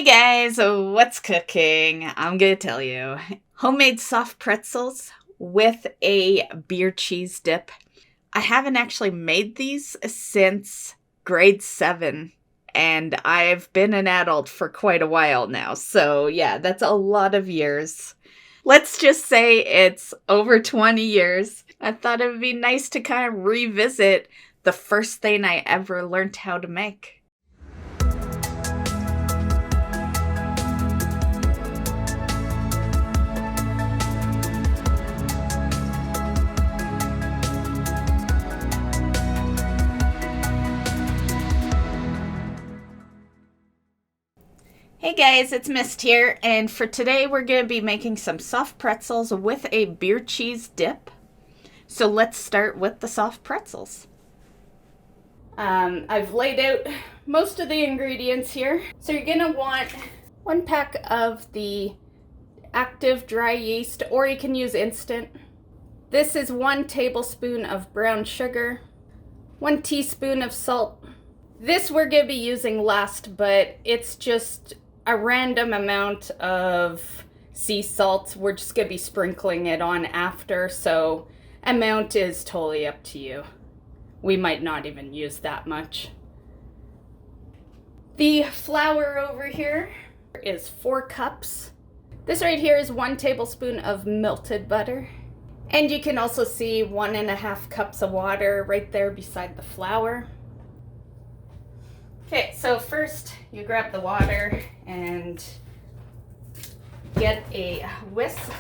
Guys, what's cooking? I'm gonna tell you. Homemade soft pretzels with a beer cheese dip. I haven't actually made these since grade 7, and I've been an adult for quite a while now. So, yeah, that's a lot of years. Let's just say it's over 20 years. I thought it would be nice to kind of revisit the first thing I ever learned how to make. Hey guys, it's Myst here, and for today we're going to be making some soft pretzels with a beer cheese dip. So let's start with the soft pretzels. I've laid out most of the ingredients here. So you're going to want 1 pack of the active dry yeast, or you can use instant. This is 1 tablespoon of brown sugar, 1 teaspoon of salt. This we're going to be using last, but it's just a random amount of sea salt. We're just going to be sprinkling it on after, so amount is totally up to you. We might not even use that much. The flour over here is 4 cups. This right here is 1 tablespoon of melted butter. And you can also see 1.5 cups of water right there beside the flour. Okay, so first you grab the water and get a whisk,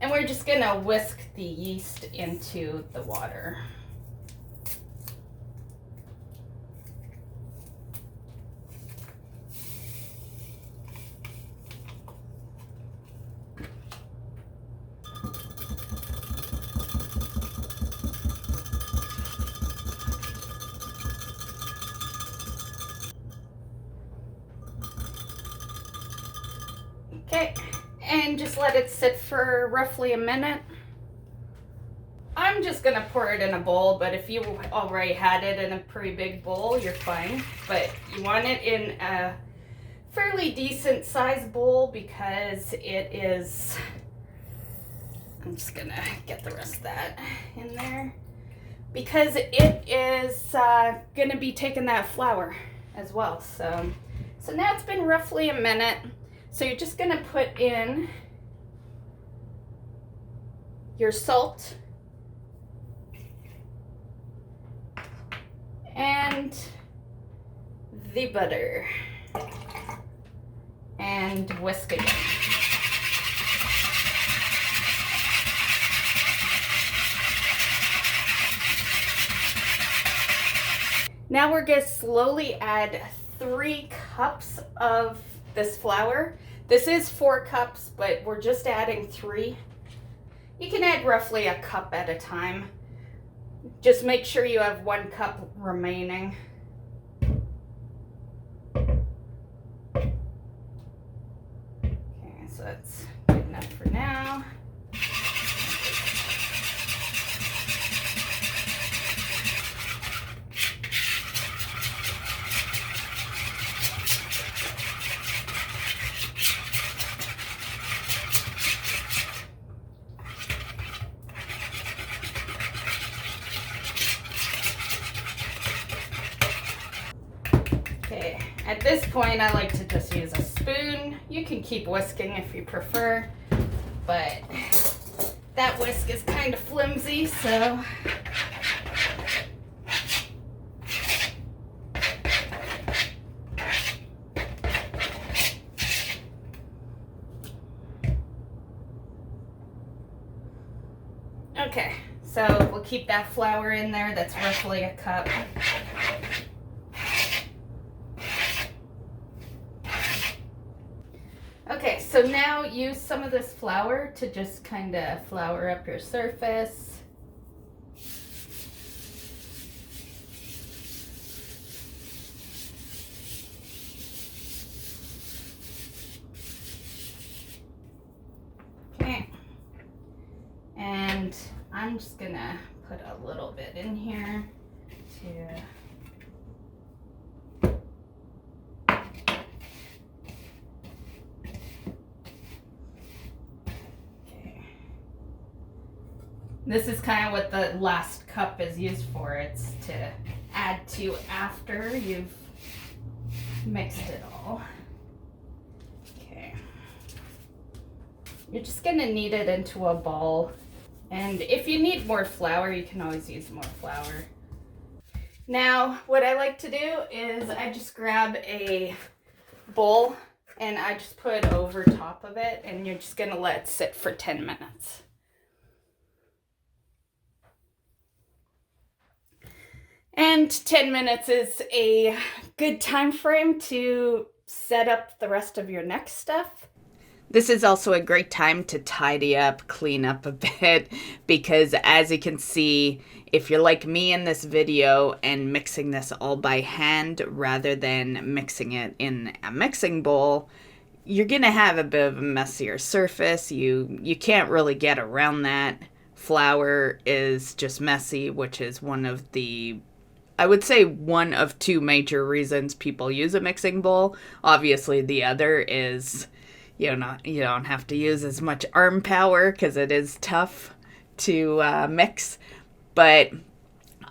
and we're just gonna whisk the yeast into the water. Okay, and just let it sit for roughly a minute. I'm just gonna pour it in a bowl, but if you already had it in a pretty big bowl, you're fine. But you want it in a fairly decent sized bowl because it is, I'm just gonna get the rest of that in there, because it is gonna be taking that flour as well. So now it's been roughly a minute. So you're just gonna put in your salt and the butter and whisk again. Now we're gonna slowly add 3 cups of this flour. This is 4 cups, but we're just adding 3. You can add roughly a cup at a time. Just make sure you have 1 cup remaining. Okay, so that's good enough for now. Okay, at this point I like to just use a spoon. You can keep whisking if you prefer, but that whisk is kind of flimsy, so okay, so we'll keep that flour in there. That's roughly a cup. Okay, so now use some of this flour to just kind of flour up your surface. Okay, and I'm just gonna put a little bit in here to This is kind of what the last cup is used for. It's to add to after you've mixed it all. Okay. You're just gonna knead it into a ball. And if you need more flour, you can always use more flour. Now, what I like to do is I just grab a bowl and I just put it over top of it, and you're just gonna let it sit for 10 minutes. And 10 minutes is a good time frame to set up the rest of your next stuff. This is also a great time to tidy up, clean up a bit, because as you can see, if you're like me in this video and mixing this all by hand rather than mixing it in a mixing bowl, you're gonna have a bit of a messier surface. You can't really get around that. Flour is just messy, which is one of the, I would say, one of two major reasons people use a mixing bowl. Obviously, the other is you don't have to use as much arm power because it is tough to mix. But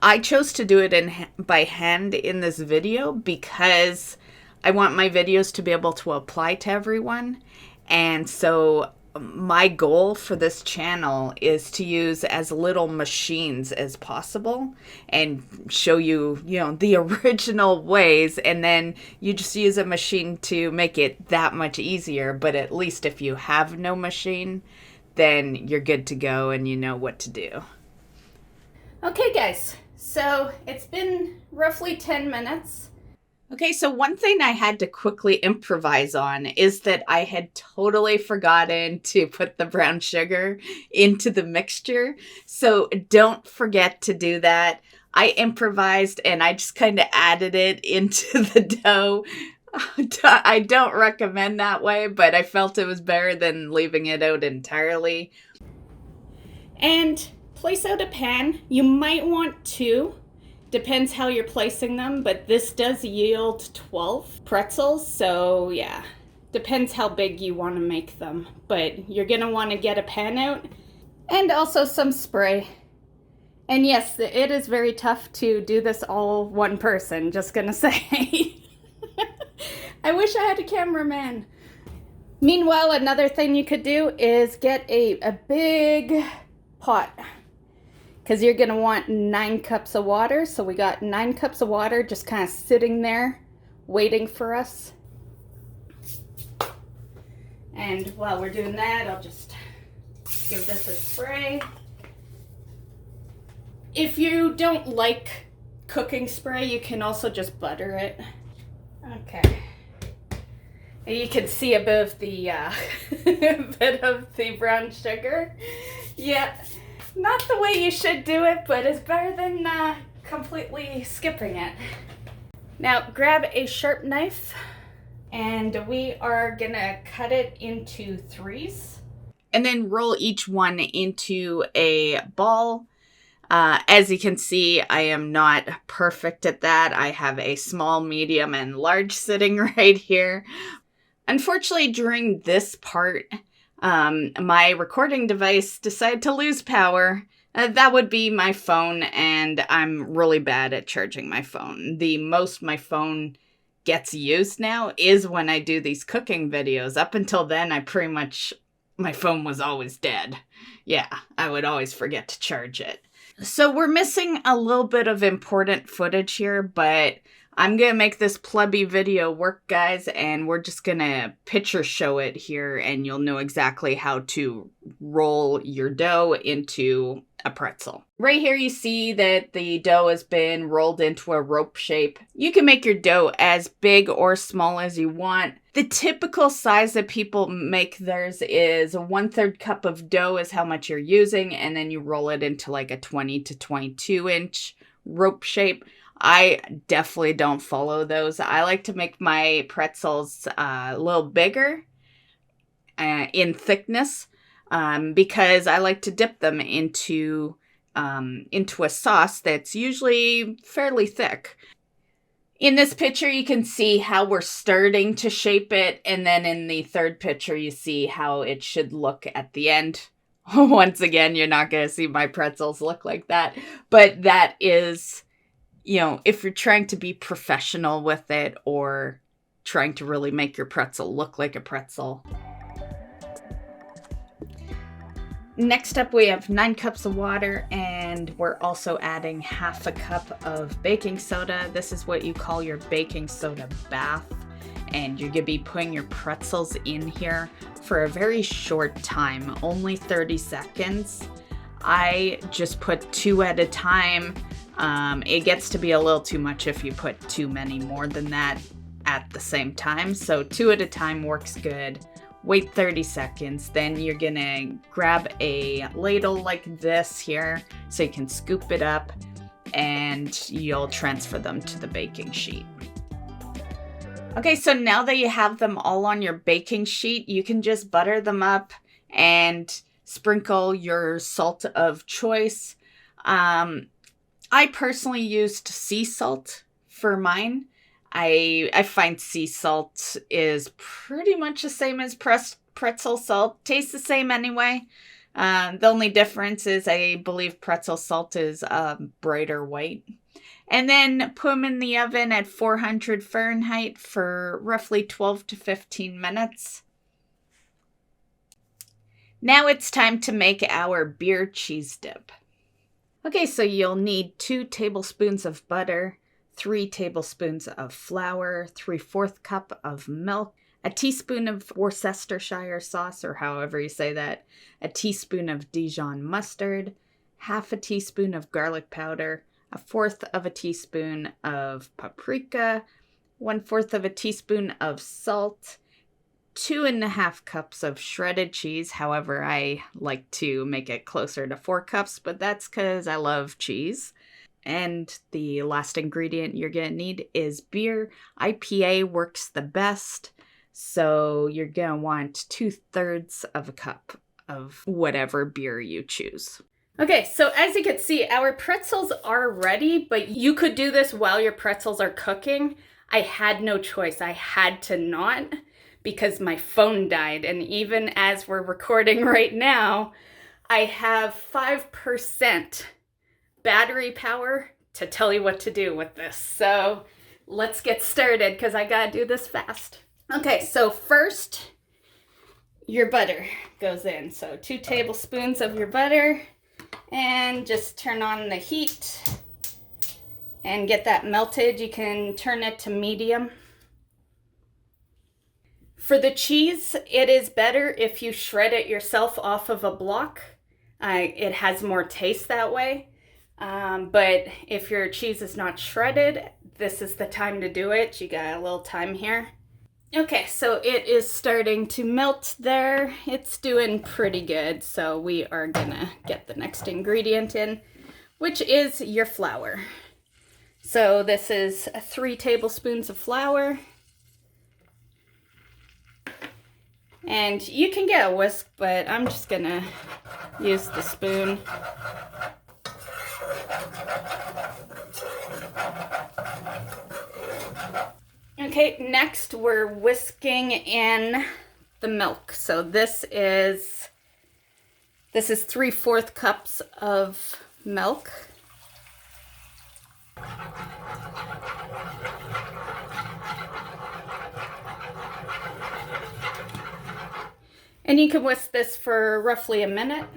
I chose to do it by hand in this video because I want my videos to be able to apply to everyone. And so my goal for this channel is to use as little machines as possible and show you, the original ways, and then you just use a machine to make it that much easier. But at least if you have no machine, then you're good to go and you know what to do. Okay, guys, so it's been roughly 10 minutes. Okay, so one thing I had to quickly improvise on is that I had totally forgotten to put the brown sugar into the mixture. So don't forget to do that. I improvised and I just kind of added it into the dough. I don't recommend that way, but I felt it was better than leaving it out entirely. And place out a pan. You might want two. Depends how you're placing them, but this does yield 12 pretzels, so yeah. Depends how big you want to make them, but you're going to want to get a pan out and also some spray. And yes, it is very tough to do this all one person, just going to say. I wish I had a cameraman. Meanwhile, another thing you could do is get a big pot, because you're going to want 9 cups of water. So we got 9 cups of water just kind of sitting there waiting for us. And while we're doing that, I'll just give this a spray. If you don't like cooking spray, you can also just butter it. Okay. And you can see a bit of the bit of the brown sugar. Yeah. Not the way you should do it, but it's better than completely skipping it. Now grab a sharp knife and we are gonna cut it into 3s. And then roll each one into a ball. As you can see, I am not perfect at that. I have a small, medium, and large sitting right here. Unfortunately, during this part, my recording device decided to lose power. That would be my phone, and I'm really bad at charging my phone. The most my phone gets used now is when I do these cooking videos. Up until then, my phone was always dead. Yeah, I would always forget to charge it. So we're missing a little bit of important footage here, but I'm going to make this plebby video work, guys, and we're just going to picture show it here, and you'll know exactly how to roll your dough into a pretzel. Right here you see that the dough has been rolled into a rope shape. You can make your dough as big or small as you want. The typical size that people make theirs is 1/3 cup of dough is how much you're using, and then you roll it into like a 20 to 22 inch rope shape. I definitely don't follow those. I like to make my pretzels a little bigger in thickness because I like to dip them into a sauce that's usually fairly thick. In this picture, you can see how we're starting to shape it, and then in the third picture, you see how it should look at the end. Once again, you're not going to see my pretzels look like that. But that is, if you're trying to be professional with it or trying to really make your pretzel look like a pretzel. Next up, we have 9 cups of water, and we're also adding half a cup of baking soda. This is what you call your baking soda bath. And you're going to be putting your pretzels in here for a very short time, only 30 seconds. I just put 2 at a time. It gets to be a little too much if you put too many more than that at the same time. So 2 at a time works good. Wait 30 seconds, then you're gonna grab a ladle like this here so you can scoop it up and you'll transfer them to the baking sheet. Okay, so now that you have them all on your baking sheet, you can just butter them up and sprinkle your salt of choice. I personally used sea salt for mine. I find sea salt is pretty much the same as pretzel salt. Tastes the same anyway. The only difference is I believe pretzel salt is brighter white. And then put them in the oven at 400 Fahrenheit for roughly 12 to 15 minutes. Now it's time to make our beer cheese dip. Okay, so you'll need 2 tablespoons of butter, 3 tablespoons of flour, 3/4 cup of milk, a teaspoon of Worcestershire sauce, or however you say that, a teaspoon of Dijon mustard, half a teaspoon of garlic powder, 1/4 of a teaspoon of paprika, 1/4 of a teaspoon of salt, 2.5 cups of shredded cheese. However, I like to make it closer to 4 cups, but that's because I love cheese. And the last ingredient you're going to need is beer. IPA works the best, so you're going to want 2/3 of a cup of whatever beer you choose. Okay, so as you can see, our pretzels are ready, but you could do this while your pretzels are cooking. I had no choice. I had to not because my phone died, and even as we're recording right now, I have 5% battery power to tell you what to do with this. So let's get started because I gotta do this fast. Okay, so first your butter goes in. So 2 tablespoons of your butter, and just turn on the heat and get that melted. You can turn it to medium. For the cheese, it is better if you shred it yourself off of a block. It has more taste that way. But if your cheese is not shredded, this is the time to do it. You got a little time here. Okay, so it is starting to melt there. It's doing pretty good. So we are gonna get the next ingredient in, which is your flour. So this is 3 tablespoons of flour. And you can get a whisk, but I'm just gonna use the spoon. Okay, next we're whisking in the milk. So this is 3/4 cups of milk. And you can whisk this for roughly a minute.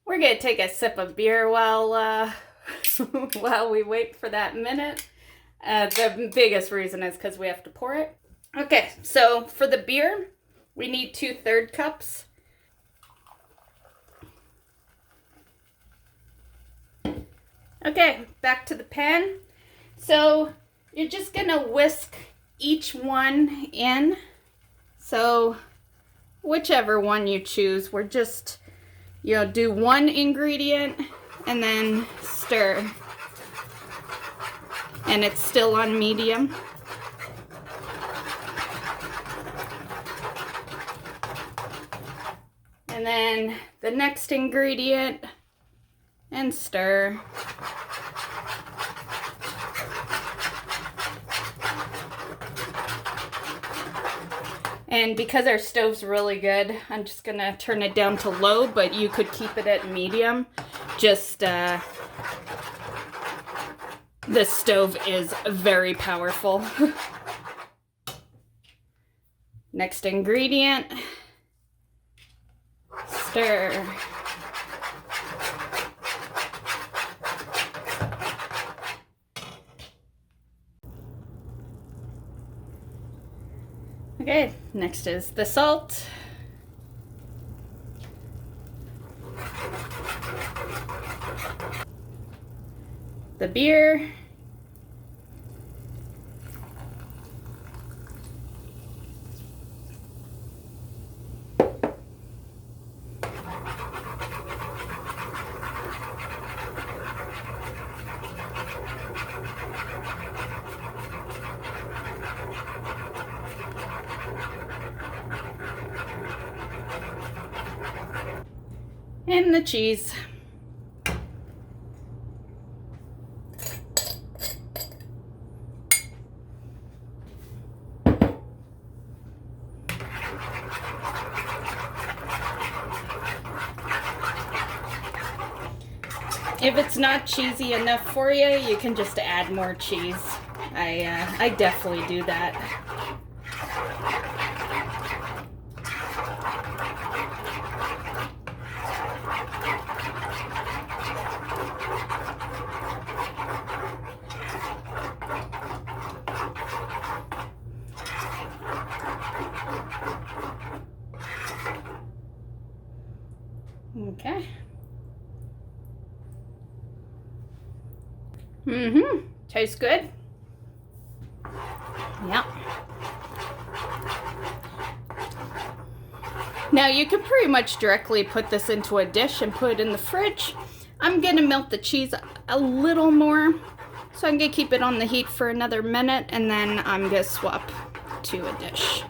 We're gonna take a sip of beer while while we wait for that minute. The biggest reason is because we have to pour it. Okay, so for the beer, we need 2/3 cups. Okay, back to the pan. So you're just gonna whisk each one in. So whichever one you choose, we're just, do one ingredient and then stir. And it's still on medium. And then the next ingredient and stir. And because our stove's really good, I'm just gonna turn it down to low, but you could keep it at medium. Just, this stove is very powerful. Next ingredient, stir. Okay, next is the salt. The beer. And the cheese. If it's not cheesy enough for you, you can just add more cheese. I definitely do that. Okay. Tastes good. Yep. Now you can pretty much directly put this into a dish and put it in the fridge. I'm gonna melt the cheese a little more, so I'm gonna keep it on the heat for another minute, and then I'm gonna swap to a dish.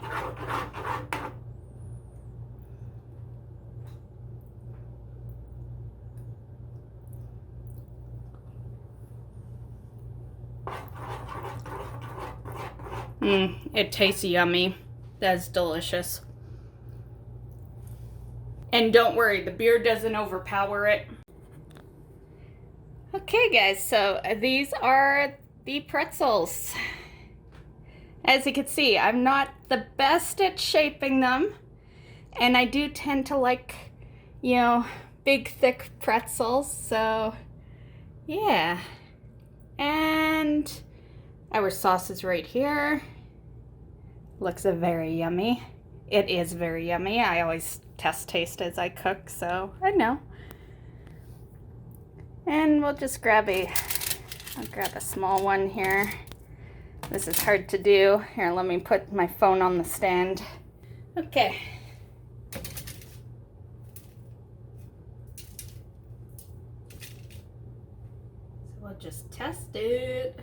It tastes yummy. That's delicious. And don't worry, the beer doesn't overpower it. Okay guys, so these are the pretzels. As you can see, I'm not the best at shaping them, and I do tend to like, you know, big thick pretzels, so yeah. And our sauce is right here. Looks very yummy. It is very yummy. I always test taste as I cook, so I know. And we'll just grab I'll grab a small one here. This is hard to do. Here, let me put my phone on the stand. Okay. So we'll just test it.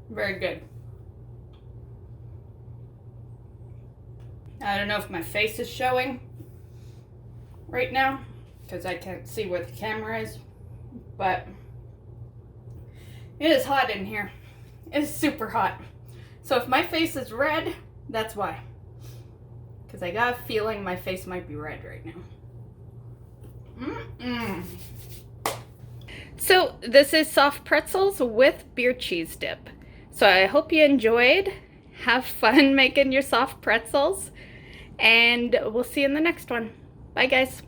Very good. I don't know if my face is showing right now because I can't see where the camera is, but it is hot in here. It is super hot. So if my face is red, that's why. Because I got a feeling my face might be red right now. So this is soft pretzels with beer cheese dip. So I hope you enjoyed. Have fun making your soft pretzels. And we'll see you in the next one. Bye guys.